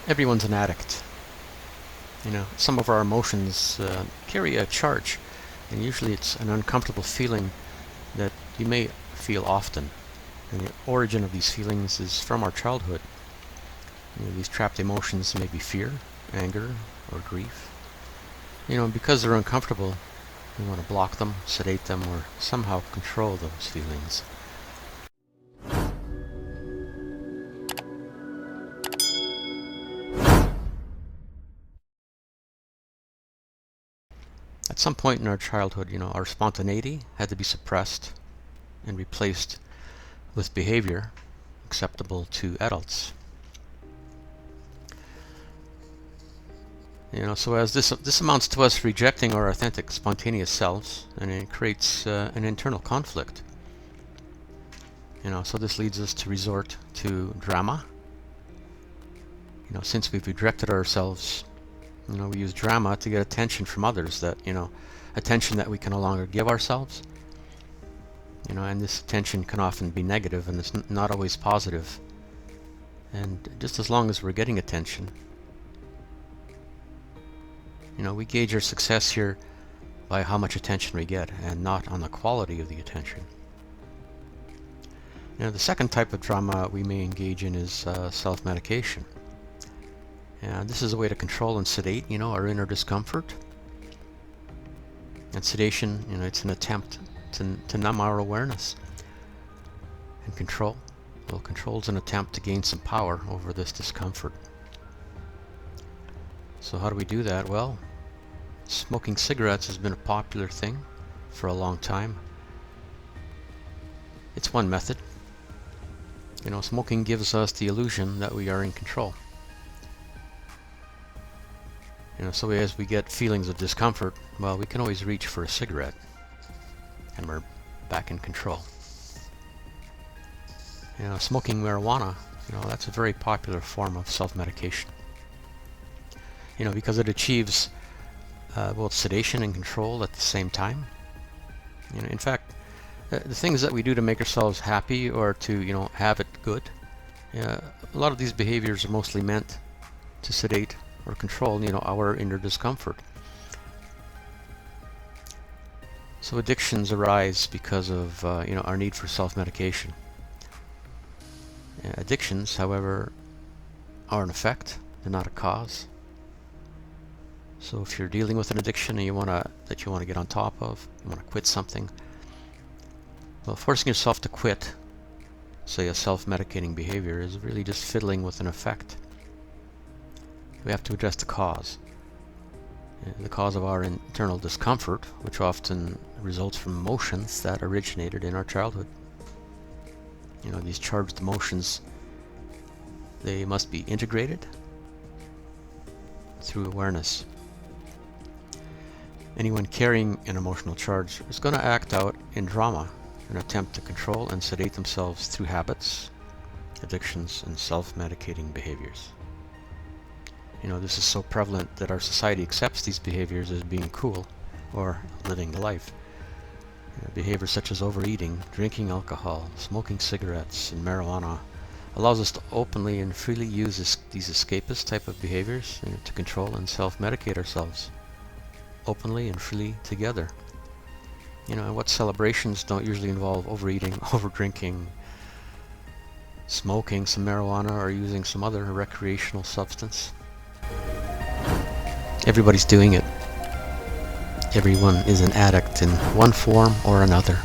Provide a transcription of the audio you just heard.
Everyone's an addict. Some of our emotions carry a charge, and usually it's an uncomfortable feeling that you may feel often. And the origin of these feelings is from our childhood. These trapped emotions may be fear, anger, or grief. And because they're uncomfortable, we want to block them, sedate them, or somehow control those feelings. At some point in our childhood, our spontaneity had to be suppressed and replaced with behavior acceptable to adults. So as this amounts to us rejecting our authentic, spontaneous selves, and it creates an internal conflict. So this leads us to resort to drama. Since we've rejected ourselves, we use drama to get attention from others, attention that we can no longer give ourselves. And this attention can often be negative, and it's not always positive. And just as long as we're getting attention, we gauge our success here by how much attention we get, and not on the quality of the attention. The second type of drama we may engage in is self-medication. And this is a way to control and sedate, our inner discomfort. And sedation, it's an attempt to numb our awareness. And control is an attempt to gain some power over this discomfort. So how do we do that? Well, smoking cigarettes has been a popular thing for a long time. It's one method. Smoking gives us the illusion that we are in control. So as we get feelings of discomfort, well, we can always reach for a cigarette, and we're back in control. Smoking marijuana, that's a very popular form of self-medication. Because it achieves both sedation and control at the same time. In fact, the things that we do to make ourselves happy or to, have it good, a lot of these behaviors are mostly meant to sedate or control, our inner discomfort. So addictions arise because of, our need for self-medication. Addictions, however, are an effect; they're not a cause. So if you're dealing with an addiction and you want to get on top of, you want to quit something, well, forcing yourself to quit, say, a self-medicating behavior, is really just fiddling with an effect. We have to address the cause of our internal discomfort, which often results from emotions that originated in our childhood. These charged emotions, they must be integrated through awareness. Anyone carrying an emotional charge is going to act out in drama, an attempt to control and sedate themselves through habits, addictions, and self-medicating behaviors. This is so prevalent that our society accepts these behaviors as being cool or living the life. Behaviors such as overeating, drinking alcohol, smoking cigarettes, and marijuana allows us to openly and freely use these escapist type of behaviors to control and self-medicate ourselves, openly and freely together. And what celebrations don't usually involve overeating, overdrinking, smoking some marijuana, or using some other recreational substance? Everybody's doing it. Everyone is an addict in one form or another.